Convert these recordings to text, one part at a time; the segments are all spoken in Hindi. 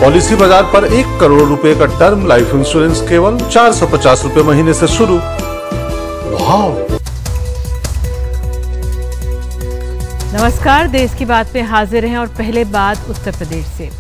पॉलिसी बाजार पर 1 करोड़ रुपए का टर्म लाइफ इंश्योरेंस केवल 450 रुपए महीने से शुरू। वाह! नमस्कार, देश की बात में हाजिर हैं और पहले बात उत्तर प्रदेश से।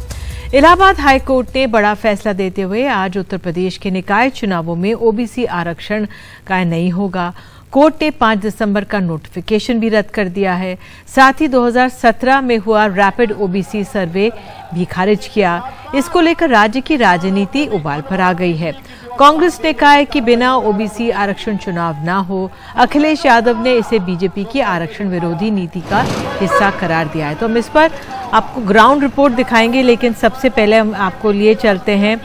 इलाहाबाद हाई कोर्ट ने बड़ा फैसला देते हुए आज उत्तर प्रदेश के निकाय चुनावों में ओबीसी आरक्षण का नहीं होगा। कोर्ट ने 5 दिसंबर का नोटिफिकेशन भी रद्द कर दिया है। साथ ही 2017 में हुआ रैपिड ओबीसी सर्वे भी खारिज किया। इसको लेकर राज्य की राजनीति उबाल पर आ गई है। कांग्रेस ने कहा है कि बिना ओबीसी आरक्षण चुनाव ना हो। अखिलेश यादव ने इसे बीजेपी की आरक्षण विरोधी नीति का हिस्सा करार दिया है। तो हम इस पर आपको ग्राउंड रिपोर्ट दिखाएंगे, लेकिन सबसे पहले हम आपको लिए चलते हैं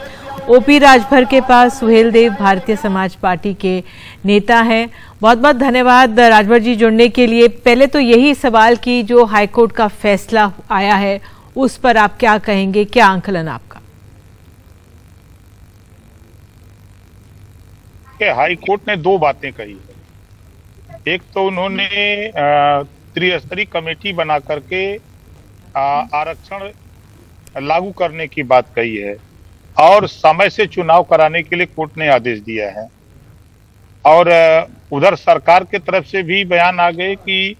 ओपी राजभर के पास। सुहेल देव भारतीय समाज पार्टी के नेता हैं। बहुत बहुत धन्यवाद राजभर जी जुड़ने के लिए। पहले तो यही सवाल कि जो हाईकोर्ट का फैसला आया है उस पर आप क्या कहेंगे, क्या आंकलन आपका? हाई कोर्ट ने 2 बातें कही है। एक तो उन्होंने त्रिस्तरीय कमेटी बना करके आरक्षण लागू करने की बात कही है और समय से चुनाव कराने के लिए कोर्ट ने आदेश दिया है। और उधर सरकार के तरफ से भी बयान आ गए कि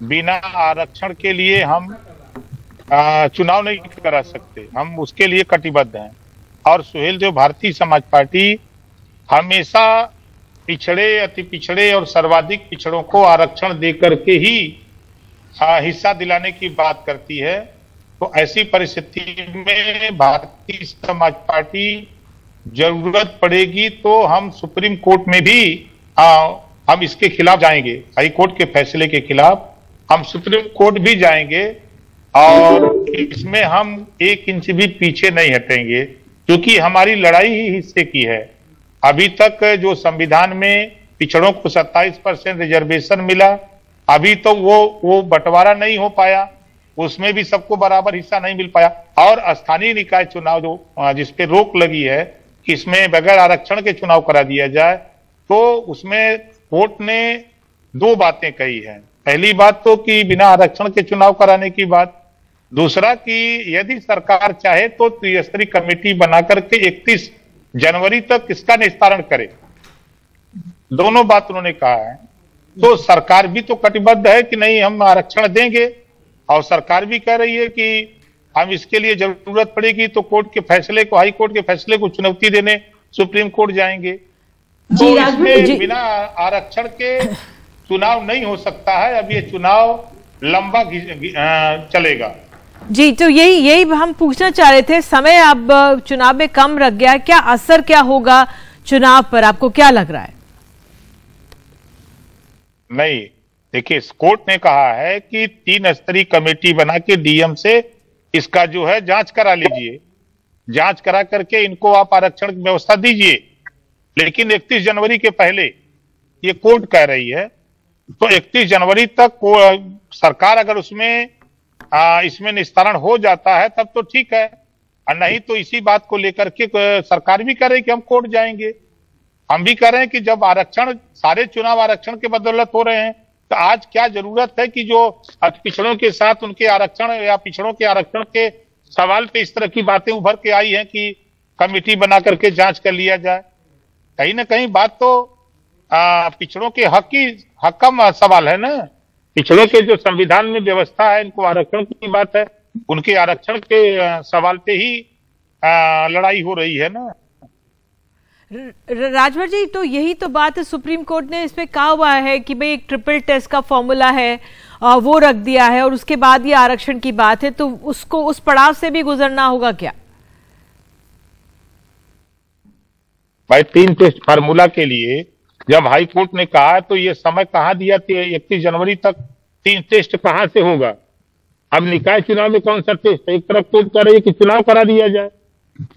बिना आरक्षण के लिए हम चुनाव नहीं करा सकते, हम उसके लिए कटिबद्ध हैं। और सुहेल देव भारतीय समाज पार्टी हमेशा पिछड़े, अति पिछड़े और सर्वाधिक पिछड़ों को आरक्षण दे करके ही हिस्सा दिलाने की बात करती है। तो ऐसी परिस्थिति में भारतीय समाज पार्टी जरूरत पड़ेगी तो हम सुप्रीम कोर्ट में भी हम इसके खिलाफ जाएंगे। हाई कोर्ट के फैसले के खिलाफ हम सुप्रीम कोर्ट भी जाएंगे और इसमें हम 1 इंच भी पीछे नहीं हटेंगे, क्योंकि हमारी लड़ाई ही हिस्से की है। अभी तक जो संविधान में पिछड़ों को 27% रिजर्वेशन मिला, अभी तो वो बंटवारा नहीं हो पाया, उसमें भी सबको बराबर हिस्सा नहीं मिल पाया। और स्थानीय निकाय चुनाव जो जिसपे रोक लगी है कि इसमें बगैर आरक्षण के चुनाव करा दिया जाए, तो उसमें कोर्ट ने 2 बातें कही हैं। पहली बात तो कि बिना आरक्षण के चुनाव कराने की बात, दूसरा कि यदि सरकार चाहे तो त्रिस्तरीय कमेटी बनाकर के 31 जनवरी तक इसका निस्तारण करे। दोनों बात उन्होंने कहा है। तो सरकार भी तो कटिबद्ध है कि नहीं हम आरक्षण देंगे, और सरकार भी कह रही है कि हम इसके लिए जरूरत पड़ेगी तो कोर्ट के फैसले को, हाई कोर्ट के फैसले को चुनौती देने सुप्रीम कोर्ट जाएंगे। तो इसमें बिना आरक्षण के चुनाव नहीं हो सकता है। अब ये चुनाव लंबा चलेगा। जी, तो यही हम पूछना चाह रहे थे। समय अब चुनाव में कम रह गया, क्या असर क्या होगा चुनाव पर, आपको क्या लग रहा है? नहीं, देखिए कोर्ट ने कहा है कि 3 स्तरीय कमेटी बना के डीएम से इसका जो है जांच करा लीजिए, जांच करा करके इनको आप आरक्षण की व्यवस्था दीजिए। लेकिन 31 जनवरी के पहले ये कोर्ट कह रही है, तो 31 जनवरी तक सरकार अगर इसमें निस्तारण हो जाता है तब तो ठीक है, और नहीं तो इसी बात को लेकर के सरकार भी कह रही है कि हम कोर्ट जाएंगे। हम भी कह रहे हैं कि जब आरक्षण, सारे चुनाव आरक्षण के बदौलत हो रहे हैं, तो आज क्या जरूरत है कि जो पिछड़ों के साथ उनके आरक्षण या पिछड़ों के आरक्षण के सवाल पे इस तरह की बातें उभर के आई हैं कि कमेटी बना करके जांच कर लिया जाए। कहीं ना कहीं बात तो पिछड़ों के हक का सवाल है ना। पिछड़ों के जो संविधान में व्यवस्था है, इनको आरक्षण की बात है, उनके आरक्षण के सवाल पे ही लड़ाई हो रही है ना। राजभर जी, तो यही तो बात है, सुप्रीम कोर्ट ने इसमें कहा हुआ है कि भाई एक ट्रिपल टेस्ट का फॉर्मूला है, वो रख दिया है और उसके बाद ये आरक्षण की बात है, तो उसको उस पड़ाव से भी गुजरना होगा क्या? भाई 3 टेस्ट फार्मूला के लिए जब हाई कोर्ट ने कहा तो ये समय कहाँ दिया था? 31 जनवरी तक 3 टेस्ट कहाँ से होगा? अब निकाय चुनाव में कौन सा टेस्ट? एक तरफ कोर्ट कह रही है कि चुनाव करा दिया जाए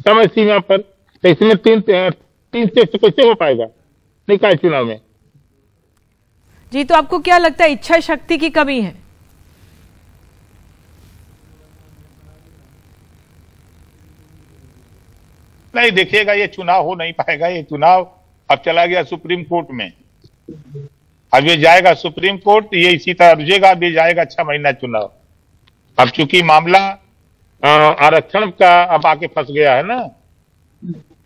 समय सीमा पर, तो इसमें 3 टेस्ट कैसे हो पाएगा निकाय चुनाव में? जी, तो आपको क्या लगता है, इच्छा शक्ति की कमी है? नहीं, देखिएगा ये चुनाव हो नहीं पाएगा। ये चुनाव अब चला गया सुप्रीम कोर्ट में, अब ये जाएगा सुप्रीम कोर्ट, ये इसी तरह रुझेगा, अब ये जाएगा 6 महीना चुनाव। अब चूंकि मामला आरक्षण का अब आके फंस गया है ना।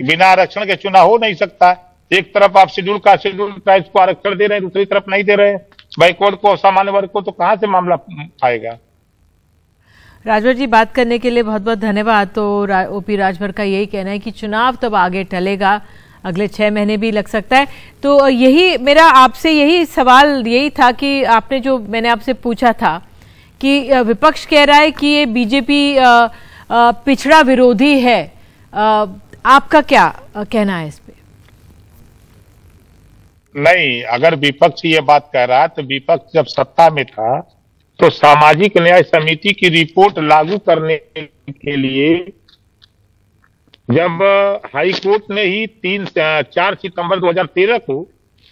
बिना आरक्षण के चुनाव हो नहीं सकता। एक तरफ आप शेड्यूल कास्ट को आरक्षण दे रहे हैं, दूसरी तरफ नहीं दे रहे हैं। बैकवर्ड को, सामान्य वर्ग को, तो कहां से मामला आएगा। राजभर जी, बात करने के लिए बहुत बहुत धन्यवाद। तो ओपी राजभर का यही कहना है कि चुनाव तब आगे टलेगा, अगले 6 महीने भी लग सकता है। तो यही मेरा आपसे यही सवाल यही था कि आपने जो मैंने आपसे पूछा था कि विपक्ष कह रहा है कि ये बीजेपी पिछड़ा विरोधी है, आपका क्या कहना है इस पे? नहीं, अगर विपक्ष ये बात कह रहा है तो विपक्ष जब सत्ता में था तो सामाजिक न्याय समिति की रिपोर्ट लागू करने के लिए जब हाई कोर्ट ने ही 4 सितंबर 2013 को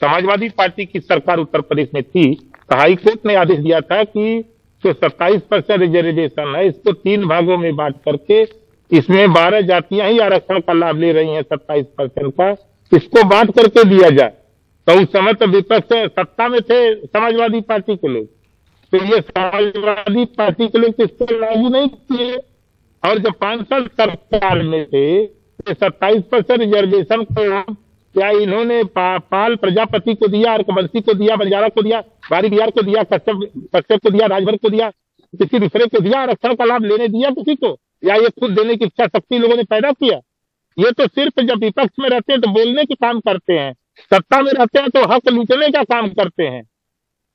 समाजवादी पार्टी की सरकार उत्तर प्रदेश में थी, तो हाई कोर्ट ने आदेश दिया था कि जो 27% रिजर्वेशन है इसको 3 भागों में बांट करके इसमें 12 जातियां ही आरक्षण का लाभ ले रही हैं 27% का, इसको बांट करके दिया जाए। तो उस समय तो विपक्ष सत्ता में थे समाजवादी पार्टी के लोग, तो ये समाजवादी पार्टी के लोग इसको लागू नहीं किए। और जब 5 साल सरकार में थे तो 27% रिजर्वेशन को क्या इन्होंने पाल प्रजापति को दिया, अर्कवंशी को दिया, बंजारा को दिया, बारी बिहार को दिया, कश्यप को दिया, राजभर को दिया, किसी दूसरे को दिया आरक्षण का लाभ लेने दिया किसी को, या ये खुद देने की इच्छा शक्ति लोगों ने पैदा किया? ये तो सिर्फ जब विपक्ष में रहते हैं तो बोलने के काम करते हैं, सत्ता में रहते हैं तो हक लूटने का काम करते हैं।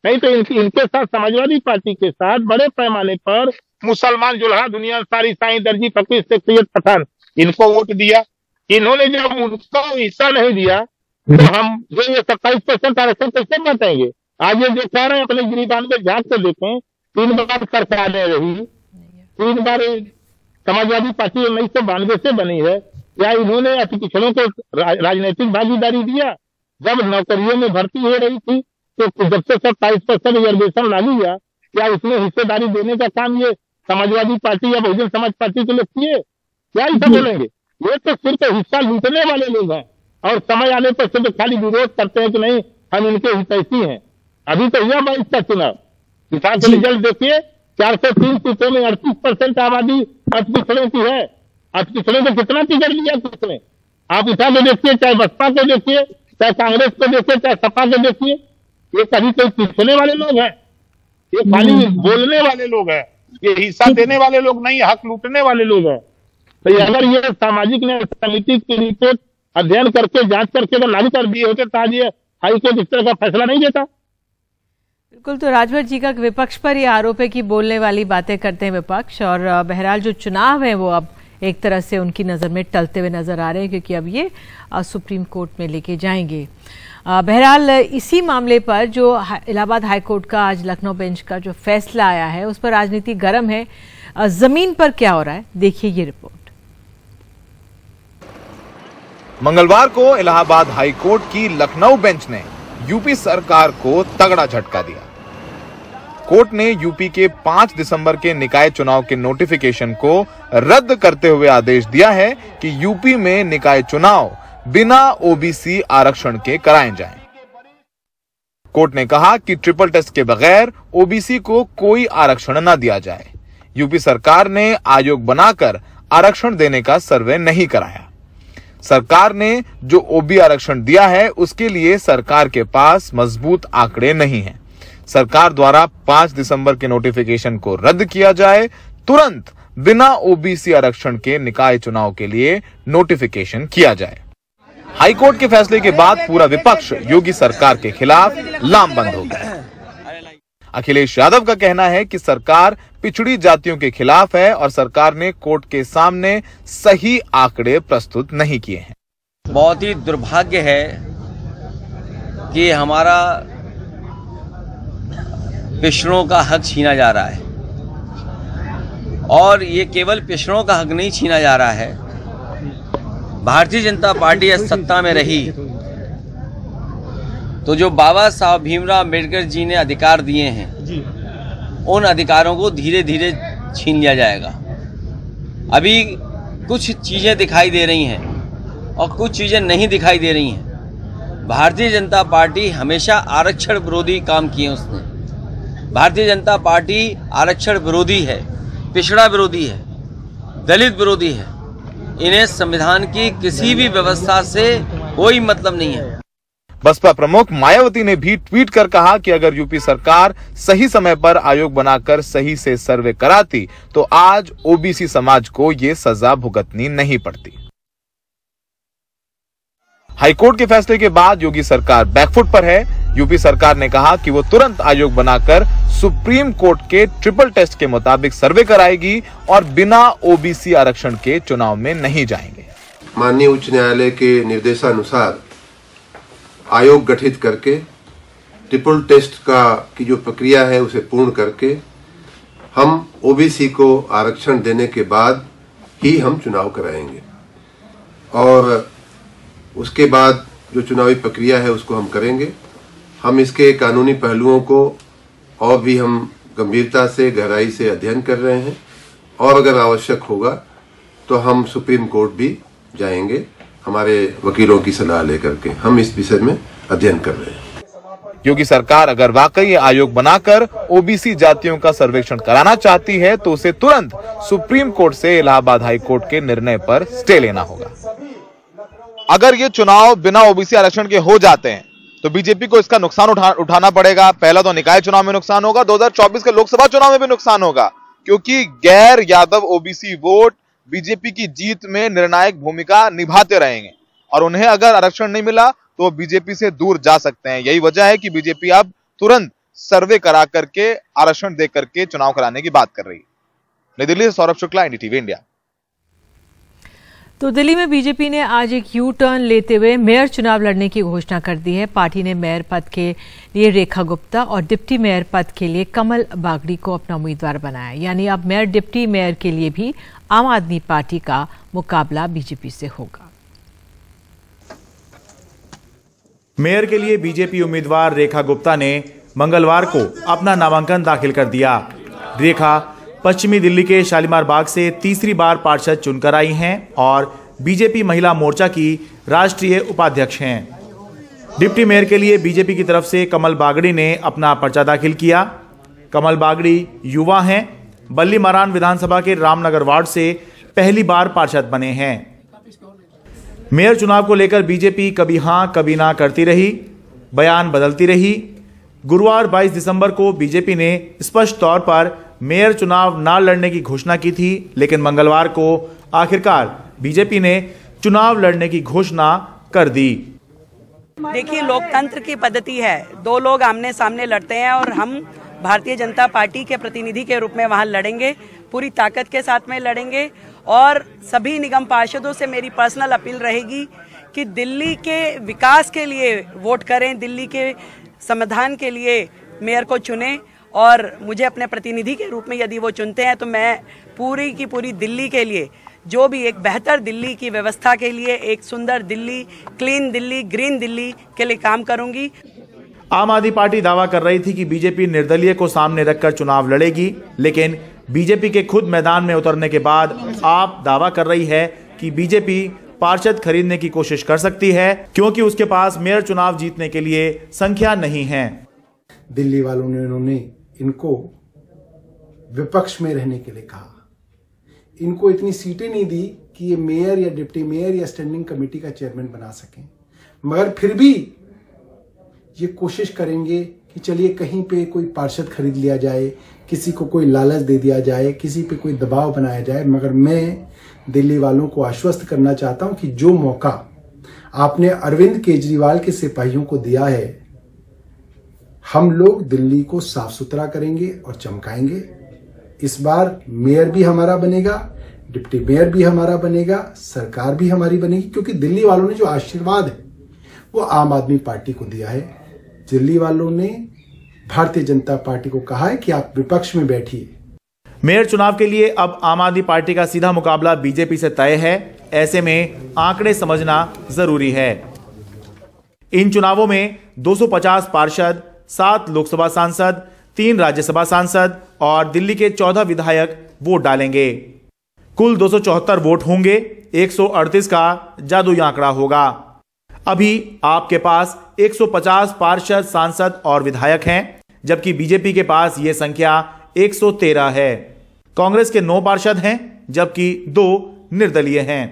नहीं तो इनके साथ समाजवादी पार्टी के साथ बड़े पैमाने पर मुसलमान जुल्हा, दुनिया सारी, साई, दर्जी, फकीर, सैयद, पठान, इनको वोट दिया। इन्होंने जब उनका हिस्सा नहीं दिया तो हम जो ये 27% आरक्षण कैसे बांटेंगे? आज ये जो कह रहे हैं अपने गिरिबान में झांक के देखें, 3 बार सरकारें रही, 3 बार समाजवादी पार्टी 1992 से बनी है। क्या इन्होंने अति पिछड़ों को राजनीतिक भागीदारी दिया? जब नौकरियों में भर्ती हो रही थी तो जब से 27% रिजर्वेशन लागू हुआ, क्या उसमें हिस्सेदारी देने का काम ये समाजवादी पार्टी या बहुजन समाज पार्टी के लोग किए? क्या ऐसा बोलेंगे? ये तो सिर्फ हिस्सा लूटने वाले लोग हैं और समय आने पर सिर्फ खाली विरोध करते हैं कि नहीं हम इनके हितैषी हैं। अभी तो हुआ 22 का चुनाव, किसान के रिजल्ट देखिए, 403 सीटों में 38% आबादी अति पिछड़ों की है। अति पिछड़ों को कितना टिकट लिया किसने? आप उठा के देखिए, चाहे बसपा को देखिए, चाहे कांग्रेस को देखिए, चाहे सपा को देखिए, ये कभी कोई पिछड़े वाले लोग हैं? ये खाली बोलने वाले लोग हैं, ये हिस्सा देने वाले लोग नहीं, हक लूटने वाले लोग हैं। तो अगर ये सामाजिक न्याय समिति की रिपोर्ट अध्ययन करके जांच करके अगर लागू कर दिए होते तो आज ये हाईकोर्ट इस तरह का फैसला नहीं देता। बिल्कुल। तो राजभर जी का विपक्ष पर यह आरोप है कि बोलने वाली बातें करते हैं विपक्ष, और बहरहाल जो चुनाव है वो अब एक तरह से उनकी नज़र में टलते हुए नजर आ रहे हैं, क्योंकि अब ये सुप्रीम कोर्ट में लेके जाएंगे। बहरहाल इसी मामले पर जो इलाहाबाद हाईकोर्ट का आज लखनऊ बेंच का जो फैसला आया है उस पर राजनीति गर्म है। जमीन पर क्या हो रहा है, देखिए ये रिपोर्ट। मंगलवार को इलाहाबाद हाईकोर्ट की लखनऊ बेंच ने यूपी सरकार को तगड़ा झटका दिया। कोर्ट ने यूपी के 5 दिसंबर के निकाय चुनाव के नोटिफिकेशन को रद्द करते हुए आदेश दिया है कि यूपी में निकाय चुनाव बिना ओबीसी आरक्षण के कराए जाएं। कोर्ट ने कहा कि ट्रिपल टेस्ट के बगैर ओबीसी को कोई आरक्षण न दिया जाए। यूपी सरकार ने आयोग बनाकर आरक्षण देने का सर्वे नहीं कराया। सरकार ने जो ओबी आरक्षण दिया है उसके लिए सरकार के पास मजबूत आंकड़े नहीं हैं। सरकार द्वारा 5 दिसंबर के नोटिफिकेशन को रद्द किया जाए, तुरंत बिना ओबीसी आरक्षण के निकाय चुनाव के लिए नोटिफिकेशन किया जाए। हाईकोर्ट के फैसले के बाद पूरा विपक्ष योगी सरकार के खिलाफ लामबंद हो गया। अखिलेश यादव का कहना है कि सरकार पिछड़ी जातियों के खिलाफ है और सरकार ने कोर्ट के सामने सही आंकड़े प्रस्तुत नहीं किए हैं। बहुत ही दुर्भाग्य है कि हमारा पिछड़ों का हक छीना जा रहा है, और ये केवल पिछड़ों का हक नहीं छीना जा रहा है। भारतीय जनता पार्टी सत्ता में रही तो जो बाबा साहब भीमराव अम्बेडकर जी ने अधिकार दिए हैं उन अधिकारों को धीरे धीरे छीन लिया जाएगा। अभी कुछ चीज़ें दिखाई दे रही हैं और कुछ चीज़ें नहीं दिखाई दे रही हैं। भारतीय जनता पार्टी हमेशा आरक्षण विरोधी काम किए उसने। भारतीय जनता पार्टी आरक्षण विरोधी है, पिछड़ा विरोधी है। दलित विरोधी है। इन्हें संविधान की किसी भी व्यवस्था से कोई मतलब नहीं है। बसपा प्रमुख मायावती ने भी ट्वीट कर कहा कि अगर यूपी सरकार सही समय पर आयोग बनाकर सही से सर्वे कराती तो आज ओबीसी समाज को ये सजा भुगतनी नहीं पड़ती। हाईकोर्ट के फैसले के बाद योगी सरकार बैकफुट पर है। यूपी सरकार ने कहा कि वो तुरंत आयोग बनाकर सुप्रीम कोर्ट के ट्रिपल टेस्ट के मुताबिक सर्वे कराएगी और बिना ओबीसी आरक्षण के चुनाव में नहीं जाएंगे। माननीय उच्च न्यायालय के निर्देशानुसार आयोग गठित करके ट्रिपल टेस्ट की जो प्रक्रिया है उसे पूर्ण करके हम ओबीसी को आरक्षण देने के बाद ही हम चुनाव कराएंगे और उसके बाद जो चुनावी प्रक्रिया है उसको हम करेंगे। हम इसके कानूनी पहलुओं को और भी हम गंभीरता से गहराई से अध्ययन कर रहे हैं और अगर आवश्यक होगा तो हम सुप्रीम कोर्ट भी जाएंगे। हमारे वकीलों की सलाह लेकर के हम इस विषय में अध्ययन कर रहे हैं। योगी सरकार अगर वाकई आयोग बनाकर ओबीसी जातियों का सर्वेक्षण कराना चाहती है तो उसे तुरंत सुप्रीम कोर्ट से इलाहाबाद हाई कोर्ट के निर्णय पर स्टे लेना होगा। अगर ये चुनाव बिना ओबीसी आरक्षण के हो जाते हैं तो बीजेपी को इसका नुकसान उठाना पड़ेगा। पहला तो निकाय चुनाव में नुकसान होगा, 2024 के लोकसभा चुनाव में भी नुकसान होगा, क्योंकि गैर यादव ओबीसी वोट बीजेपी की जीत में निर्णायक भूमिका निभाते रहेंगे और उन्हें अगर आरक्षण नहीं मिला तो वो बीजेपी से दूर जा सकते हैं। यही वजह है कि बीजेपी अब तुरंत सर्वे करा करके आरक्षण दे करके चुनाव कराने की बात कर रही है। नई दिल्ली से सौरभ शुक्ला, एनडीटीवी इंडिया। तो दिल्ली में बीजेपी ने आज एक यू टर्न लेते हुए मेयर चुनाव लड़ने की घोषणा कर दी है। पार्टी ने मेयर पद के लिए रेखा गुप्ता और डिप्टी मेयर पद के लिए कमल बागड़ी को अपना उम्मीदवार बनाया। यानी अब मेयर डिप्टी मेयर के लिए भी आम आदमी पार्टी का मुकाबला बीजेपी से होगा। मेयर के लिए बीजेपी उम्मीदवार रेखा गुप्ता ने मंगलवार को अपना नामांकन दाखिल कर दिया। रेखा पश्चिमी दिल्ली के शालीमार बाग से तीसरी बार पार्षद चुनकर आई हैं और बीजेपी महिला मोर्चा की राष्ट्रीय उपाध्यक्ष हैं। डिप्टी मेयर के लिए बीजेपी की तरफ से कमल बागड़ी ने अपना पर्चा दाखिल किया। कमल बागड़ी युवा हैं, बल्ली मारान विधानसभा के रामनगर वार्ड से पहली बार पार्षद बने हैं। मेयर चुनाव को लेकर बीजेपी कभी हां कभी ना करती रही, बयान बदलती रही। गुरुवार 22 दिसंबर को बीजेपी ने स्पष्ट तौर पर मेयर चुनाव न लड़ने की घोषणा की थी, लेकिन मंगलवार को आखिरकार बीजेपी ने चुनाव लड़ने की घोषणा कर दी। देखिए, लोकतंत्र की पद्धति है, दो लोग आमने सामने लड़ते हैं और हम भारतीय जनता पार्टी के प्रतिनिधि के रूप में वहां लड़ेंगे, पूरी ताकत के साथ में लड़ेंगे। और सभी निगम पार्षदों से मेरी पर्सनल अपील रहेगी कि दिल्ली के विकास के लिए वोट करें, दिल्ली के समाधान के लिए मेयर को चुनें और मुझे अपने प्रतिनिधि के रूप में यदि वो चुनते हैं तो मैं पूरी की पूरी दिल्ली के लिए, जो भी एक बेहतर दिल्ली की व्यवस्था के लिए, एक सुंदर दिल्ली, क्लीन दिल्ली, ग्रीन दिल्ली के लिए काम करूंगी। आम आदमी पार्टी दावा कर रही थी कि बीजेपी निर्दलीय को सामने रखकर चुनाव लड़ेगी, लेकिन बीजेपी के खुद मैदान में उतरने के बाद आप दावा कर रही है कि बीजेपी पार्षद खरीदने की कोशिश कर सकती है, क्योंकि उसके पास मेयर चुनाव जीतने के लिए संख्या नहीं है। दिल्ली वालों ने उन्होंने इनको विपक्ष में रहने के लिए कहा, इनको इतनी सीटें नहीं दी कि ये मेयर या डिप्टी मेयर या स्टैंडिंग कमेटी का चेयरमैन बना सकें, मगर फिर भी ये कोशिश करेंगे कि चलिए कहीं पे कोई पार्षद खरीद लिया जाए, किसी को कोई लालच दे दिया जाए, किसी पे कोई दबाव बनाया जाए। मगर मैं दिल्ली वालों को आश्वस्त करना चाहता हूं कि जो मौका आपने अरविंद केजरीवाल के सिपाहियों को दिया है, हम लोग दिल्ली को साफ सुथरा करेंगे और चमकाएंगे। इस बार मेयर भी हमारा बनेगा, डिप्टी मेयर भी हमारा बनेगा, सरकार भी हमारी बनेगी, क्योंकि दिल्ली वालों ने जो आशीर्वाद है वो आम आदमी पार्टी को दिया है। दिल्ली वालों ने भारतीय जनता पार्टी को कहा है कि आप विपक्ष में बैठिए। मेयर चुनाव के लिए अब आम आदमी पार्टी का सीधा मुकाबला बीजेपी से तय है। ऐसे में आंकड़े समझना जरूरी है। इन चुनावों में 250 पार्षद, 7 लोकसभा सांसद, 3 राज्यसभा सांसद और दिल्ली के 14 विधायक वोट डालेंगे। कुल 274 वोट होंगे। 138 का जादुई आंकड़ा होगा। अभी आपके पास 150 पार्षद, सांसद और विधायक हैं, जबकि बीजेपी के पास यह संख्या 113 है। कांग्रेस के 9 पार्षद हैं, जबकि 2 निर्दलीय हैं।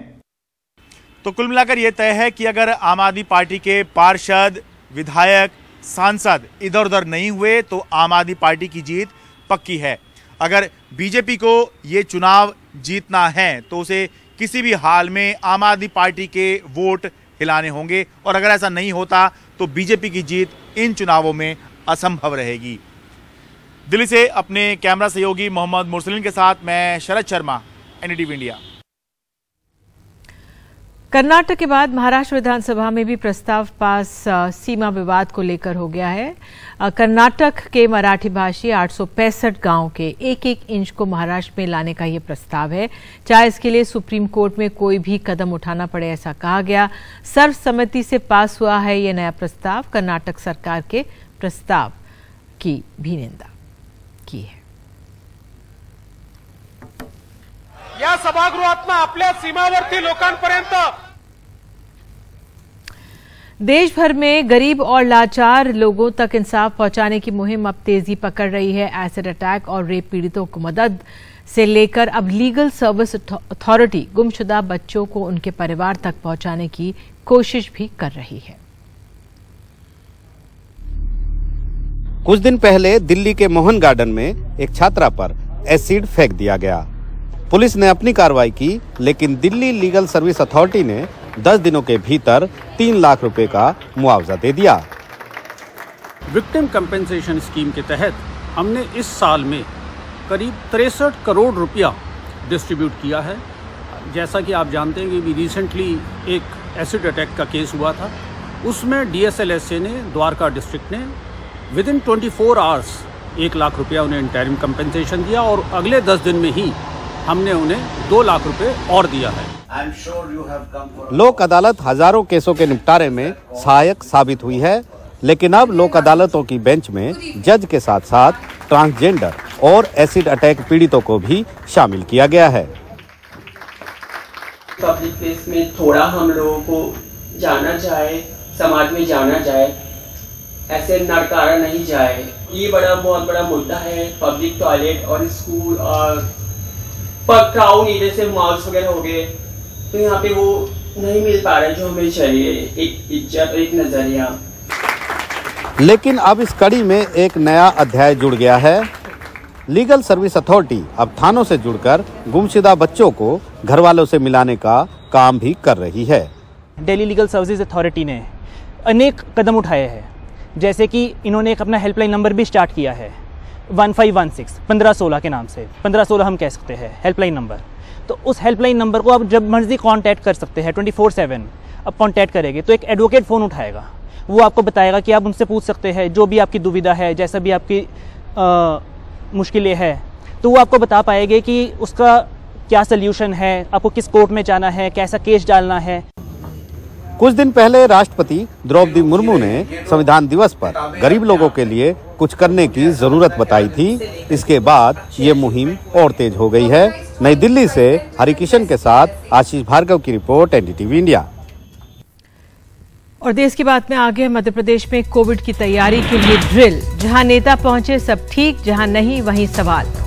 तो कुल मिलाकर यह तय है कि अगर आम आदमी पार्टी के पार्षद, विधायक, सांसद इधर उधर नहीं हुए तो आम आदमी पार्टी की जीत पक्की है। अगर बीजेपी को ये चुनाव जीतना है तो उसे किसी भी हाल में आम आदमी पार्टी के वोट हिलाने होंगे, और अगर ऐसा नहीं होता तो बीजेपी की जीत इन चुनावों में असंभव रहेगी। दिल्ली से अपने कैमरा सहयोगी मोहम्मद मुरसलीन के साथ मैं शरद शर्मा, एनडीटीवी इंडिया। कर्नाटक के बाद महाराष्ट्र विधानसभा में भी प्रस्ताव पास सीमा विवाद को लेकर हो गया है। कर्नाटक के मराठी भाषी 865 गांव के 1-1 इंच को महाराष्ट्र में लाने का ये प्रस्ताव है। चाहे इसके लिए सुप्रीम कोर्ट में कोई भी कदम उठाना पड़े, ऐसा कहा गया। सर्वसम्मति से पास हुआ है ये नया प्रस्ताव। कर्नाटक सरकार के प्रस्ताव की भी निंदा की है। या सभागृहात आपल्या सीमावर्ती लोकांपर्यंत देश भर में गरीब और लाचार लोगों तक इंसाफ पहुंचाने की मुहिम अब तेजी पकड़ रही है। एसिड अटैक और रेप पीड़ितों को मदद से लेकर अब लीगल सर्विस अथॉरिटी गुमशुदा बच्चों को उनके परिवार तक पहुंचाने की कोशिश भी कर रही है। कुछ दिन पहले दिल्ली के मोहन गार्डन में एक छात्रा पर एसिड फेंक दिया गया। पुलिस ने अपनी कार्रवाई की, लेकिन दिल्ली लीगल सर्विस अथॉरिटी ने 10 दिनों के भीतर 3 लाख रुपए का मुआवजा दे दिया। विक्टिम कंपेंसेशन स्कीम के तहत हमने इस साल में करीब 63 करोड़ रुपया डिस्ट्रीब्यूट किया है। जैसा कि आप जानते हैं कि भी रिसेंटली एक एसिड अटैक का केस हुआ था, उसमें DSLSA ने, द्वारका डिस्ट्रिक्ट ने विदिन 24 आवर्स 1 लाख रुपया उन्हें इंटरिम कंपेंसेशन दिया, और अगले 10 दिन में ही हमने उन्हें 2 लाख रुपए और दिया है। लोक अदालत हजारों केसों के निपटारे में सहायक साबित हुई है, लेकिन अब लोक अदालतों की बेंच में जज के साथ साथ ट्रांसजेंडर और एसिड अटैक पीड़ितों को भी शामिल किया गया है। पब्लिक प्लेस में थोड़ा हम लोगों को जाना जाए, समाज में जाना जाए, ऐसे नरकारा नहीं जाए। ये बहुत बड़ा मुद्दा है। पब्लिक टॉयलेट और स्कूल और क्राउड एरिया से मॉल्स वगैरह हो गए, तो यहाँ पे वो नहीं मिल पा रहा है जो हमें चाहिए, एक इज्जत, एक नजरिया। लेकिन अब इस कड़ी में एक नया अध्याय जुड़ गया है। लीगल सर्विस अथॉरिटी अब थानों से जुड़कर गुमशुदा बच्चों को घर वालों से मिलाने का काम भी कर रही है। दिल्ली लीगल सर्विसेज अथॉरिटी ने अनेक कदम उठाए हैं, जैसे कि इन्होंने एक अपना हेल्पलाइन नंबर भी स्टार्ट किया है 1516 1516 के नाम से। 1516 हम कह सकते हैं हेल्पलाइन नंबर। तो उस हेल्पलाइन नंबर को आप जब मर्जी कांटेक्ट कर सकते हैं 24/7। अब कांटेक्ट करेंगे तो एक एडवोकेट फ़ोन उठाएगा, वो आपको बताएगा कि आप उनसे पूछ सकते हैं जो भी आपकी दुविधा है, जैसा भी आपकी मुश्किलें हैं, तो वो आपको बता पाएंगे कि उसका क्या सल्यूशन है, आपको किस कोर्ट में जाना है, कैसा केस डालना है। कुछ दिन पहले राष्ट्रपति द्रौपदी मुर्मू ने संविधान दिवस पर गरीब लोगों के लिए कुछ करने की जरूरत बताई थी। इसके बाद ये मुहिम और तेज हो गई है। नई दिल्ली से हरिकिशन के साथ आशीष भार्गव की रिपोर्ट, एनडीटीवी इंडिया। और देश की बात में आगे, मध्य प्रदेश में कोविड की तैयारी के लिए ड्रिल। जहां नेता पहुंचे सब ठीक, जहां नहीं वहीं सवाल।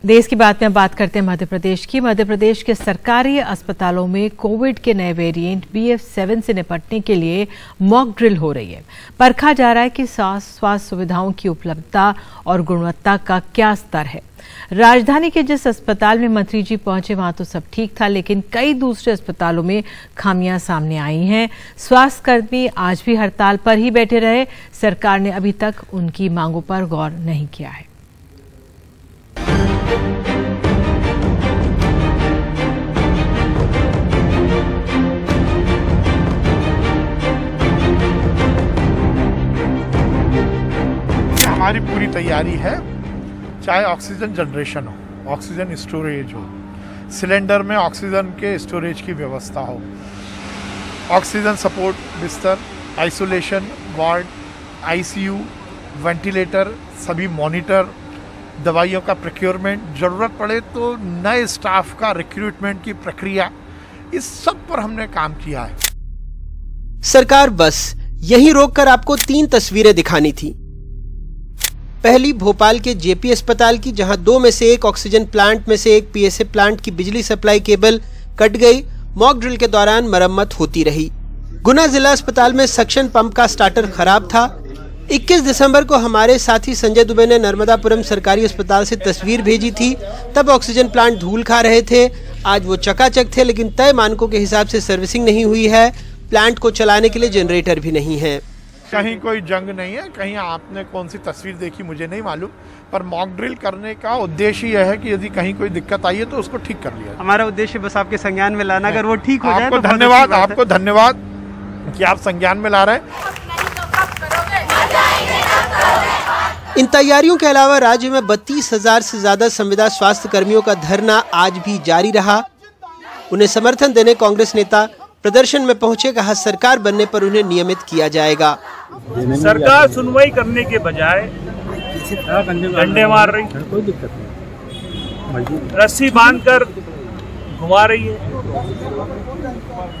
देश की बात में बात करते हैं मध्य प्रदेश की। मध्य प्रदेश के सरकारी अस्पतालों में कोविड के नए वेरिएंट BF7 से निपटने के लिए मॉक ड्रिल हो रही है। परखा जा रहा है कि स्वास्थ्य सुविधाओं की उपलब्धता और गुणवत्ता का क्या स्तर है। राजधानी के जिस अस्पताल में मंत्री जी पहुंचे वहां तो सब ठीक था, लेकिन कई दूसरे अस्पतालों में खामियां सामने आई हैं। स्वास्थ्यकर्मी आज भी हड़ताल पर ही बैठे रहे। सरकार ने अभी तक उनकी मांगों पर गौर नहीं किया है। हमारी पूरी तैयारी है, चाहे ऑक्सीजन जनरेशन हो, ऑक्सीजन स्टोरेज हो, सिलेंडर में ऑक्सीजन के स्टोरेज की व्यवस्था हो, ऑक्सीजन सपोर्ट बिस्तर, आइसोलेशन वार्ड, ICU, वेंटिलेटर, सभी मॉनिटर, दवाइयों का प्रोक्योरमेंट, ज़रूरत पड़े तो नए स्टाफ का रिक्रूटमेंट की प्रक्रिया, इस सब पर हमने काम किया है। सरकार बस यहीं रोककर आपको 3 तस्वीरें दिखानी थी। पहली भोपाल के जेपी अस्पताल की, जहां 2 में से 1 ऑक्सीजन प्लांट में से 1 पीएसए प्लांट की बिजली सप्लाई केबल कट गई। मॉक ड्रिल के दौरान मरम्मत होती रही। गुना जिला अस्पताल में सक्शन पंप का स्टार्टर खराब था। 21 दिसंबर को हमारे साथी संजय दुबे ने नर्मदापुरम सरकारी अस्पताल से तस्वीर भेजी थी। तब ऑक्सीजन प्लांट धूल खा रहे थे। आज वो चकाचक थे, लेकिन तय मानकों के हिसाब से सर्विसिंग नहीं हुई है। प्लांट को चलाने के लिए जनरेटर भी नहीं है। कहीं कोई जंग नहीं है, कहीं आपने कौन सी तस्वीर देखी मुझे नहीं मालूम, पर मॉक ड्रिल करने का उद्देश्य यह है कि यदि कहीं कोई दिक्कत आई है तो उसको ठीक कर लिया। हमारा उद्देश्य बस आपके संज्ञान में लाना, अगर वो ठीक हो जाए तो धन्यवाद, आपको धन्यवाद कि आप संज्ञान में ला रहे हैं। इन तैयारियों के अलावा राज्य में 32,000 से ज्यादा संविदा स्वास्थ्य कर्मियों का धरना आज भी जारी रहा। उन्हें समर्थन देने कांग्रेस नेता प्रदर्शन में पहुंचे, कहा सरकार बनने पर उन्हें नियमित किया जाएगा। सरकार सुनवाई करने के बजाय डंडे मार रही, कोई दिक्कत नहीं, रस्सी बांधकर घुमा रही है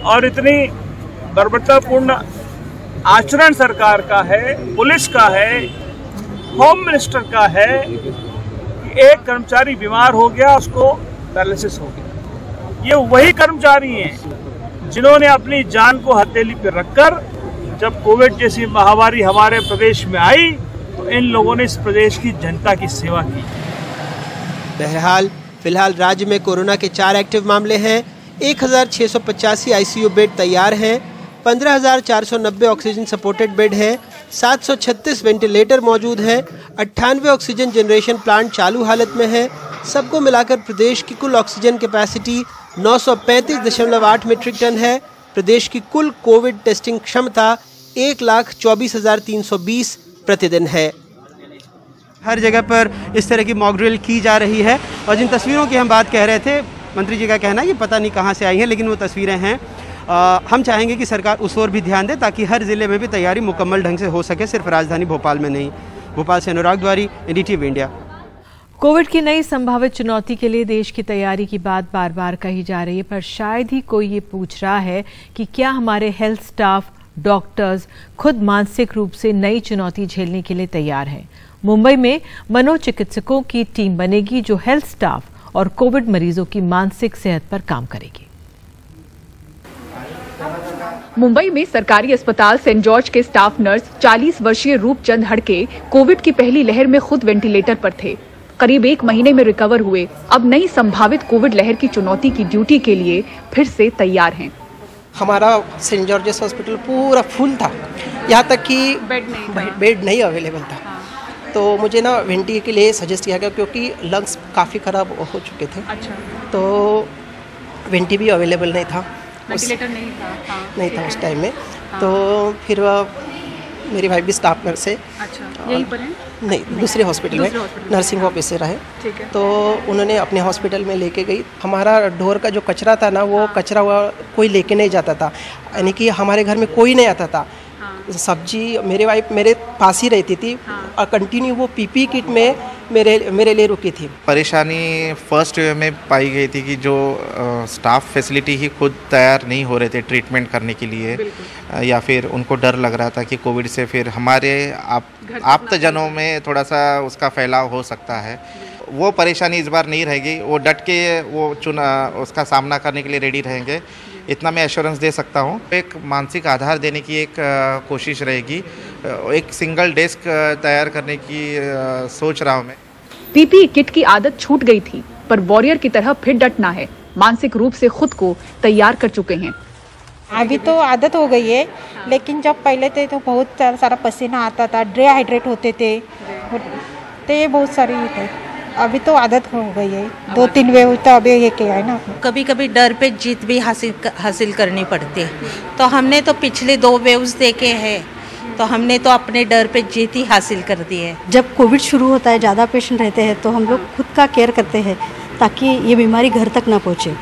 और इतनी बर्बरतापूर्ण आचरण सरकार का है, पुलिस का है, होम मिनिस्टर का है कि एक कर्मचारी बीमार हो गया, उसको पैरालिसिस हो गया। ये वही कर्मचारी हैं जिन्होंने अपनी जान को हथेली पर रखकर जब कोविड जैसी महामारी हमारे प्रदेश में आई तो इन लोगों ने इस प्रदेश की जनता की सेवा की। बहरहाल फिलहाल राज्य में कोरोना के 4 एक्टिव मामले हैं। 1685 आईसीयू बेड तैयार हैं। 15,490 ऑक्सीजन सपोर्टेड बेड है। 736 वेंटिलेटर मौजूद है। 98 ऑक्सीजन जनरेशन प्लांट चालू हालत में है। सबको मिलाकर प्रदेश की कुल ऑक्सीजन कैपेसिटी 935.8 मीट्रिक टन है। प्रदेश की कुल कोविड टेस्टिंग क्षमता 1,24,320 प्रतिदिन है। हर जगह पर इस तरह की मॉक ड्रिल की जा रही है और जिन तस्वीरों की हम बात कह रहे थे, मंत्री जी का कहना है कि पता नहीं कहां से आई हैं, लेकिन वो तस्वीरें हैं। हम चाहेंगे कि सरकार उस ओर भी ध्यान दे ताकि हर जिले में भी तैयारी मुकम्मल ढंग से हो सके, सिर्फ राजधानी भोपाल में नहीं। भोपाल से अनुराग द्वारी, NDTV इंडिया। कोविड की नई संभावित चुनौती के लिए देश की तैयारी की बात बार बार कही जा रही है, पर शायद ही कोई ये पूछ रहा है कि क्या हमारे हेल्थ स्टाफ, डॉक्टर्स खुद मानसिक रूप से नई चुनौती झेलने के लिए तैयार हैं। मुंबई में मनोचिकित्सकों की टीम बनेगी जो हेल्थ स्टाफ और कोविड मरीजों की मानसिक सेहत पर काम करेगी। मुंबई में सरकारी अस्पताल सेंट जॉर्ज के स्टाफ नर्स 40 वर्षीय रूपचंद हड़के कोविड की पहली लहर में खुद वेंटिलेटर पर थे। करीब 1 महीने में रिकवर हुए, अब नई संभावित कोविड लहर की चुनौती की ड्यूटी के लिए फिर से तैयार हैं। हमारा सेंट जॉर्जेस हॉस्पिटल पूरा फुल था, यहाँ तक कि बेड नहीं अवेलेबल था। तो मुझे ना वेंटी के लिए सजेस्ट किया गया क्योंकि लंग्स काफ़ी ख़राब हो चुके थे। अच्छा। तो वेंटी भी अवेलेबल नहीं था, वेंटिलेटर नहीं था उस टाइम में। तो फिर मेरी वाइफ भी स्टाफ नर्स है। अच्छा, यहीं पर है? नहीं, दूसरे हॉस्पिटल में नर्सिंग ऑफिसर है। तो उन्होंने अपने हॉस्पिटल में लेके गई। हमारा डोर का जो कचरा था ना, वो कचरा कोई लेके नहीं जाता था, यानी कि हमारे घर में कोई नहीं आता था। सब्जी मेरी वाइफ मेरे पास ही रहती थी और कंटिन्यू वो पीपी किट में मेरे लिए रुकी थी। परेशानी फर्स्ट वेव में पाई गई थी कि जो स्टाफ फैसिलिटी ही खुद तैयार नहीं हो रहे थे ट्रीटमेंट करने के लिए, या फिर उनको डर लग रहा था कि कोविड से फिर हमारे आप्तजनों में थोड़ा सा उसका फैलाव हो सकता है। वो परेशानी इस बार नहीं रहेगी, वो डट के वो उसका सामना करने के लिए रेडी रहेंगे, इतना मैं एश्योरेंस दे सकता हूँ। एक मानसिक आधार देने की एक कोशिश रहेगी, एक सिंगल डेस्क तैयार करने की सोच रहा हूँ मैं। पीपीई किट की आदत छूट गई थी, पर वॉरियर की तरह फिर डटना है। मानसिक रूप से खुद को तैयार कर चुके हैं। अभी तो आदत हो गई है, लेकिन जब पहले थे तो बहुत सारा पसीना आता था, डिहाइड्रेट होते थे, तो ये बहुत सारी थे। अभी तो आदत हो गई है, 2-3 वेव तो अभी ये क्या है ना। कभी कभी डर पे जीत भी हासिल करनी पड़ती है। तो हमने तो पिछले 2 वेव्स देखे हैं, तो हमने तो अपने डर पे जीत ही हासिल कर दी है। जब कोविड शुरू होता है, ज़्यादा पेशेंट रहते हैं, तो हम लोग खुद का केयर करते हैं, ताकि ये बीमारी घर तक ना पहुँचे।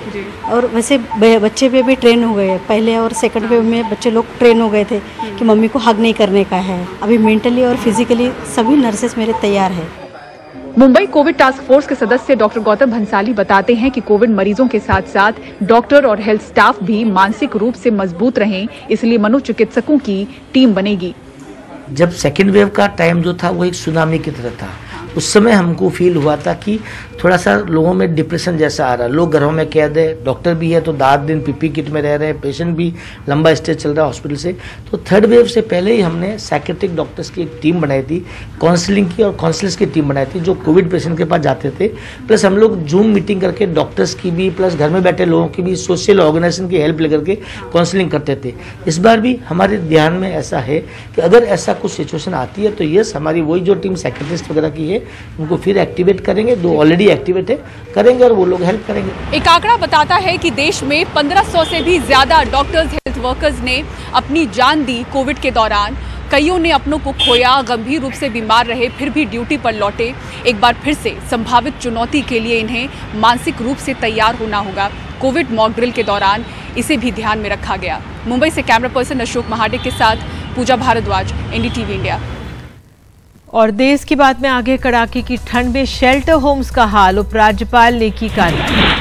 और वैसे बच्चे पे भी ट्रेन हो गए, पहले और सेकंड वेव में बच्चे लोग ट्रेन हो गए थे कि मम्मी को हग नहीं करने का है। अभी मेंटली और फिजिकली सभी नर्सेस मेरे तैयार है। मुंबई कोविड टास्क फोर्स के सदस्य डॉक्टर गौतम भंसाली बताते हैं कि कोविड मरीजों के साथ साथ डॉक्टर और हेल्थ स्टाफ भी मानसिक रूप से मजबूत रहें, इसलिए मनोचिकित्सकों की टीम बनेगी। जब सेकेंड वेव का टाइम जो था वो एक सुनामी की तरह था, उस समय हमको फील हुआ था कि थोड़ा सा लोगों में डिप्रेशन जैसा आ रहा है, लोग घरों में कैद है, डॉक्टर भी है तो 10 दिन पीपी किट में रह रहे हैं, पेशेंट भी लंबा स्टे चल रहा है हॉस्पिटल से। तो थर्ड वेव से पहले ही हमने साइकेट्रिक डॉक्टर्स की एक टीम बनाई थी, काउंसलिंग की और काउंसलर्स की टीम बनाई थी जो कोविड पेशेंट के पास जाते थे। प्लस हम लोग जूम मीटिंग करके डॉक्टर्स की भी प्लस घर में बैठे लोगों की भी सोशल ऑर्गेनाइजेशन की हेल्प लेकर के काउंसलिंग करते थे। इस बार भी हमारे ध्यान में ऐसा है कि अगर ऐसा कुछ सिचुएशन आती है तो यस, हमारी वही जो टीम साइकेट्रिस्ट वगैरह की है उनको फिर एक्टिवेट करेंगे, 2 ऑलरेडी एक्टिवेट है, करेंगे और वो लोग हेल्प करेंगे। एक आंकड़ा बताता है कि देश में 1500 से भी ज्यादा डॉक्टर्स, हेल्थ वर्कर्स ने अपनी जान दी कोविड के दौरान। कईयों ने अपनों को खोया, गंभीर रूप से बीमार रहे, फिर भी ड्यूटी पर लौटे। एक बार फिर से संभावित चुनौती के लिए इन्हें मानसिक रूप से तैयार होना होगा। कोविड मॉक ड्रिल के दौरान इसे भी ध्यान में रखा गया। मुंबई से कैमरा पर्सन अशोक महाडे के साथ पूजा भारद्वाज, एनडीटीवी इंडिया। और देश की बात में आगे, कड़ाके की ठंड में शेल्टर होम्स का हाल, उपराज्यपाल ने की कार्रवाई।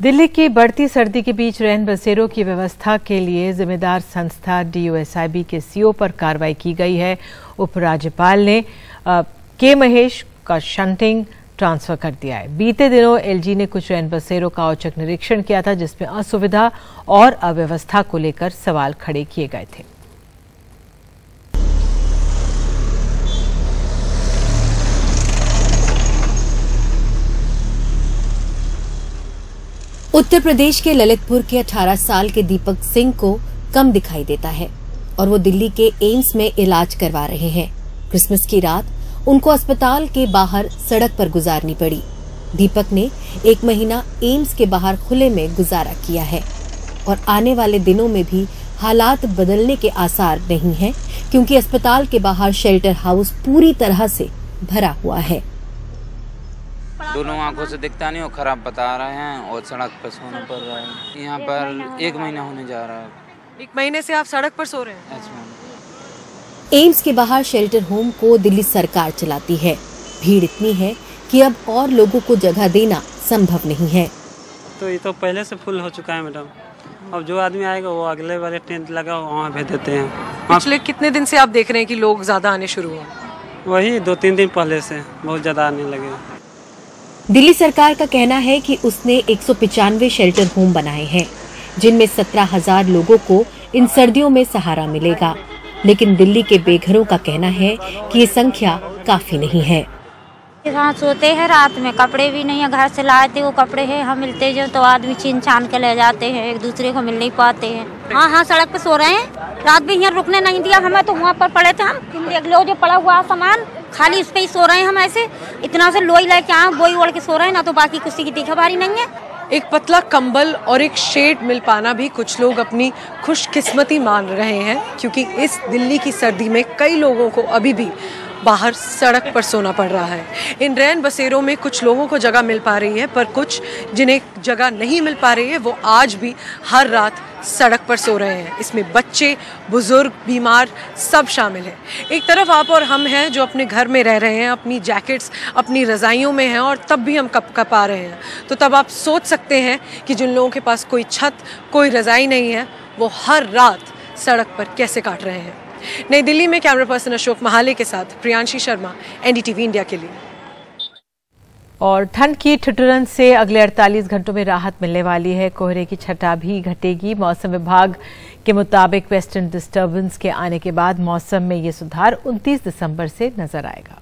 दिल्ली की बढ़ती सर्दी के बीच रैन बसेरों की व्यवस्था के लिए जिम्मेदार संस्था DOSIB के CEO पर कार्रवाई की गई है। उपराज्यपाल ने के महेश का शंटिंग ट्रांसफर कर दिया है। बीते दिनों LG ने कुछ रैन बसेरों का औचक निरीक्षण किया था जिसमें असुविधा और अव्यवस्था को लेकर सवाल खड़े किए गए थे। उत्तर प्रदेश के ललितपुर के 18 साल के दीपक सिंह को कम दिखाई देता है और वो दिल्ली के एम्स में इलाज करवा रहे हैं। क्रिसमस की रात उनको अस्पताल के बाहर सड़क पर गुजारनी पड़ी। दीपक ने 1 महीना एम्स के बाहर खुले में गुजारा किया है और आने वाले दिनों में भी हालात बदलने के आसार नहीं हैं क्योंकि अस्पताल के बाहर शेल्टर हाउस पूरी तरह से भरा हुआ है। दोनों आंखों से दिखता नहीं और खराब बता रहे हैं और सड़क पर सोना पड़ रहा है। यहाँ पर 1 महीना होने जा रहा है। 1 महीने से आप सड़क पर सो रहे हैं? एम्स के बाहर शेल्टर होम को दिल्ली सरकार चलाती है। भीड़ इतनी है कि अब और लोगों को जगह देना संभव नहीं है। तो ये तो पहले से फुल हो चुका है मैडम। अब जो आदमी आएगा वो अगले वाले टेंट लगा वहाँ भेज देते हैं। पिछले कितने दिन से आप देख रहे हैं कि लोग ज्यादा आने शुरू हुए? वही 2-3 दिन पहले से बहुत ज्यादा आने लगे। दिल्ली सरकार का कहना है कि उसने 195 शेल्टर होम बनाए हैं जिनमें 17,000 लोगों को इन सर्दियों में सहारा मिलेगा, लेकिन दिल्ली के बेघरों का कहना है कि ये संख्या काफी नहीं है। यहाँ सोते हैं रात में, कपड़े भी नहीं है, घर से लाए थे वो कपड़े हैं, हम मिलते जो तो आदमी छीन छान के ले जाते हैं, एक दूसरे को मिल नहीं पाते हैं। हाँ सड़क पे सो रहे हैं, रात भी यहाँ रुकने नहीं दिया हमें, तो वहाँ पर पड़े थे हम। देख लो जो पड़ा हुआ सामान खाली उस पे ही सो रहे हैं हम। ऐसे इतना से लोई लेके आए, बोई ओढ़ के सो रहे हैं ना, तो बाकी किसी की तीखा नहीं है। एक पतला कंबल और एक शेड मिल पाना भी कुछ लोग अपनी खुशकिस्मती मान रहे हैं क्योंकि इस दिल्ली की सर्दी में कई लोगों को अभी भी बाहर सड़क पर सोना पड़ रहा है। इन रैन बसेरों में कुछ लोगों को जगह मिल पा रही है, पर कुछ जिन्हें जगह नहीं मिल पा रही है वो आज भी हर रात सड़क पर सो रहे हैं। इसमें बच्चे, बुजुर्ग, बीमार सब शामिल हैं। एक तरफ आप और हम हैं जो अपने घर में रह रहे हैं, अपनी जैकेट्स, अपनी रज़ाइयों में हैं और तब भी हम कप आ रहे हैं। तो तब आप सोच सकते हैं कि जिन लोगों के पास कोई छत, कोई रज़ाई नहीं है, वो हर रात सड़क पर कैसे काट रहे हैं। नई दिल्ली में कैमरा पर्सन अशोक महाले के साथ प्रियांशी शर्मा, एनडीटीवी इंडिया के लिए। और ठंड की ठिठुरन से अगले 48 घंटों में राहत मिलने वाली है। कोहरे की छटा भी घटेगी। मौसम विभाग के मुताबिक वेस्टर्न डिस्टर्बेंस के आने के बाद मौसम में ये सुधार 29 दिसंबर से नजर आएगा।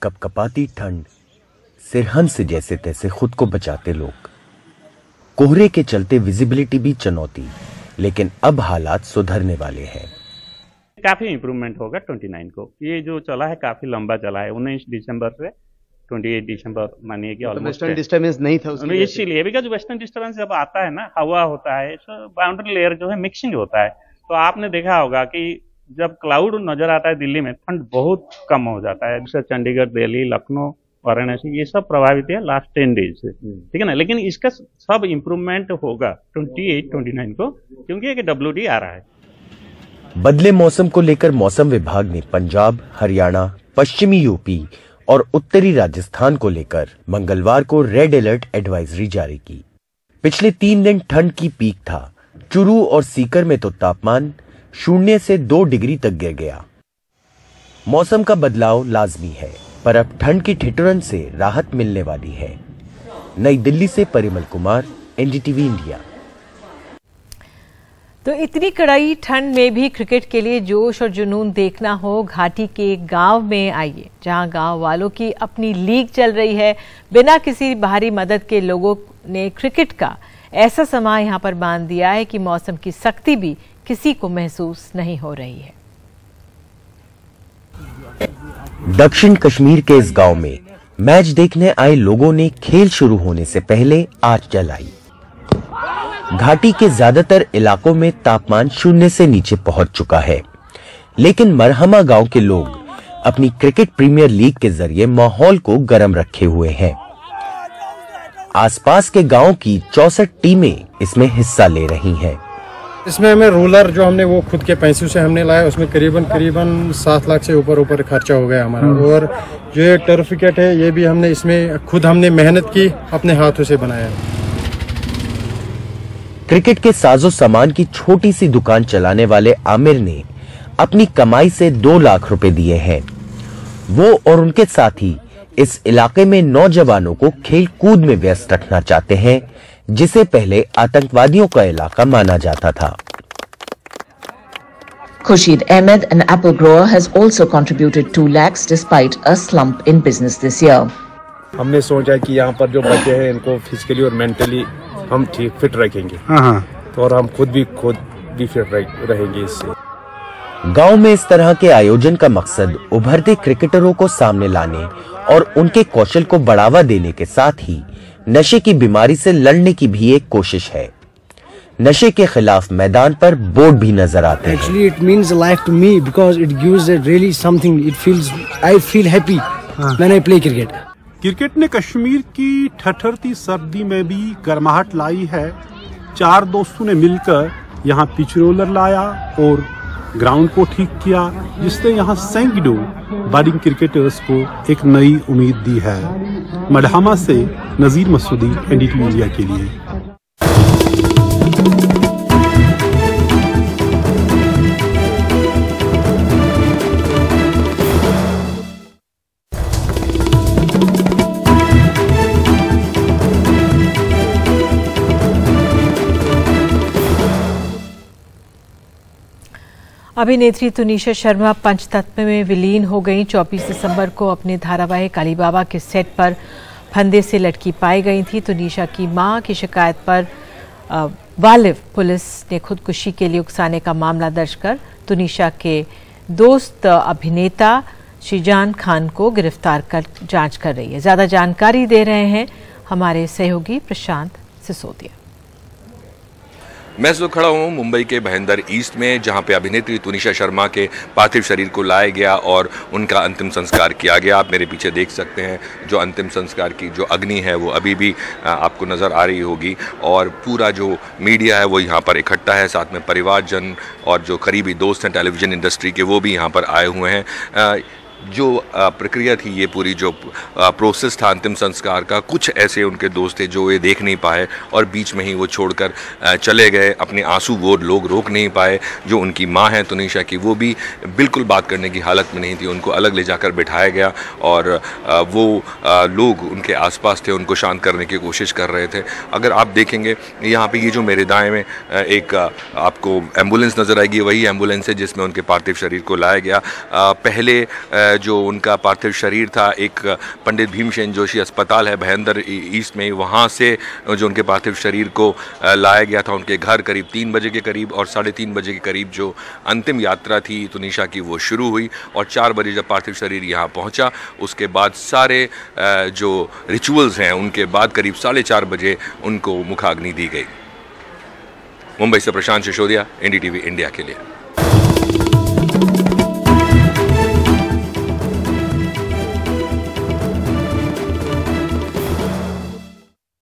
कपकपाती ठंड, सिरहन से जैसे तैसे खुद को बचाते लोग, कोहरे के चलते विजिबिलिटी भी चुनौती, लेकिन अब हालात सुधरने वाले हैं। काफी इम्प्रूवमेंट होगा 29 को। ये जो चला है काफी लंबा चला है, 19 दिसंबर से 28 दिसंबर मानिए कि ऑलमोस्ट वेस्टर्न डिस्टर्बेंस नहीं था उसमें, इसीलिए बिकॉज वेस्टर्न डिस्टर्बेंस जब आता है ना, हवा होता है, बाउंड्री लेयर जो है मिक्सिंग होता है, तो आपने देखा होगा कि जब क्लाउड नजर आता है दिल्ली में, ठंड बहुत कम हो जाता है। जैसे चंडीगढ़, दिल्ली, लखनऊ, वाराणसी, ये सब प्रभावित है लास्ट 10 डेज से, ठीक है ना। लेकिन इसका सब इम्प्रूवमेंट होगा 28-29 को, क्योंकि एक WD आ रहा है। बदले मौसम को लेकर मौसम विभाग ने पंजाब, हरियाणा, पश्चिमी यूपी और उत्तरी राजस्थान को लेकर मंगलवार को रेड अलर्ट एडवाइजरी जारी की। पिछले 3 दिन ठंड की पीक था। चुरू और सीकर में तो तापमान 0 से 2 डिग्री तक गिर गया। मौसम का बदलाव लाजमी है, पर अब ठंड की ठिठुरन से राहत मिलने वाली है। नई दिल्ली से परिमल कुमार, NDTV इंडिया। तो इतनी कड़ाई ठंड में भी क्रिकेट के लिए जोश और जुनून देखना हो, घाटी के गांव में आइए, जहां गांव वालों की अपनी लीग चल रही है। बिना किसी बाहरी मदद के लोगों ने क्रिकेट का ऐसा समा यहां पर बांध दिया है कि मौसम की सख्ती भी किसी को महसूस नहीं हो रही है। दक्षिण कश्मीर के इस गांव में मैच देखने आए लोगों ने खेल शुरू होने से पहले आग जलाई। घाटी के ज्यादातर इलाकों में तापमान 0 से नीचे पहुंच चुका है, लेकिन मरहमा गांव के लोग अपनी क्रिकेट प्रीमियर लीग के जरिए माहौल को गर्म रखे हुए हैं। आसपास के गांव की 64 टीमें इसमें हिस्सा ले रही हैं। इसमें हमें रूलर जो हमने वो खुद के पैसों से हमने लाया, उसमें करीबन 7 लाख से ऊपर खर्चा हो गया हमारा। और जो ये टर्फ विकेट है, ये भी हमने इसमें खुद हमने मेहनत की, अपने हाथों से बनाया। क्रिकेट के साजो सामान की छोटी सी दुकान चलाने वाले आमिर ने अपनी कमाई से 2 लाख रुपए दिए हैं। वो और उनके साथी इस इलाके में नौजवानों को खेल कूद में व्यस्त रखना चाहते हैं, जिसे पहले आतंकवादियों का इलाका माना जाता था। Khurshid Ahmed, an apple grower, has also contributed 2 lakhs despite a slump in business this year. हमने सोचा कि यहाँ पर जो बच्चे हैं इनको फिजिकली और मेंटली हम ठीक फिट रखेंगे, तो और हम खुद भी फिट रहेंगे इससे। गांव में इस तरह के आयोजन का मकसद उभरते क्रिकेटरों को सामने लाने और उनके कौशल को बढ़ावा देने के साथ ही नशे की बीमारी से लड़ने की भी एक कोशिश है। नशे के खिलाफ मैदान पर बोर्ड भी नजर आते हैं। Actually, it means life to me because it gives really something. I feel happy when I play cricket. Cricket ने कश्मीर की ठठरती सर्दी में भी गर्माहट लाई है। 4 दोस्तों ने मिलकर यहाँ पिच रोलर लाया और ग्राउंड को ठीक किया, जिसने यहाँ सैकड़ों बडिंग क्रिकेटर्स को एक नई उम्मीद दी है। मढ़ामा से नजीर मसूदी, NDTV इंडिया के लिए। अभिनेत्री तुनिशा शर्मा पंचतत्व में विलीन हो गई। 24 दिसंबर को अपने धारावाहिक अलीबाबा के सेट पर फंदे से लटकी पाई गई थी। तुनिशा की मां की शिकायत पर वालिव पुलिस ने खुदकुशी के लिए उकसाने का मामला दर्ज कर तुनिशा के दोस्त अभिनेता शिजान खान को गिरफ्तार कर जांच कर रही है। ज्यादा जानकारी दे रहे हैं हमारे सहयोगी प्रशांत सिसोदिया। मैं इस वक्त खड़ा हूँ मुंबई के भाईंदर ईस्ट में, जहाँ पे अभिनेत्री तुनिशा शर्मा के पार्थिव शरीर को लाया गया और उनका अंतिम संस्कार किया गया। आप मेरे पीछे देख सकते हैं जो अंतिम संस्कार की जो अग्नि है वो अभी भी आपको नज़र आ रही होगी, और पूरा जो मीडिया है वो यहाँ पर इकट्ठा है, साथ में परिवारजन और जो करीबी दोस्त हैं टेलीविज़न इंडस्ट्री के वो भी यहाँ पर आए हुए हैं। जो प्रक्रिया थी, ये पूरी जो प्रोसेस था अंतिम संस्कार का, कुछ ऐसे उनके दोस्त थे जो ये देख नहीं पाए और बीच में ही वो छोड़कर चले गए। अपने आंसू वो लोग रोक नहीं पाए। जो उनकी माँ है तुनिशा की, वो भी बिल्कुल बात करने की हालत में नहीं थी। उनको अलग ले जाकर बिठाया गया और वो लोग उनके आसपास थे, उनको शांत करने की कोशिश कर रहे थे। अगर आप देखेंगे यहाँ पे ये जो मेरे दाएँ में एक आपको एम्बुलेंस नज़र आएगी, वही एम्बुलेंस है जिसमें उनके पार्थिव शरीर को लाया गया। पहले जो उनका पार्थिव शरीर था, एक पंडित भीमसेन जोशी अस्पताल है भयंदर ईस्ट में, वहाँ से जो उनके पार्थिव शरीर को लाया गया था उनके घर करीब 3 बजे के करीब, और 3:30 बजे के करीब जो अंतिम यात्रा थी तुनिशा की वो शुरू हुई, और 4 बजे जब पार्थिव शरीर यहाँ पहुँचा उसके बाद सारे जो रिचुअल्स हैं उनके बाद करीब 4:30 बजे उनको मुखाग्नि दी गई। मुंबई से प्रशांत सिसोदिया, NDTV इंडिया के लिए।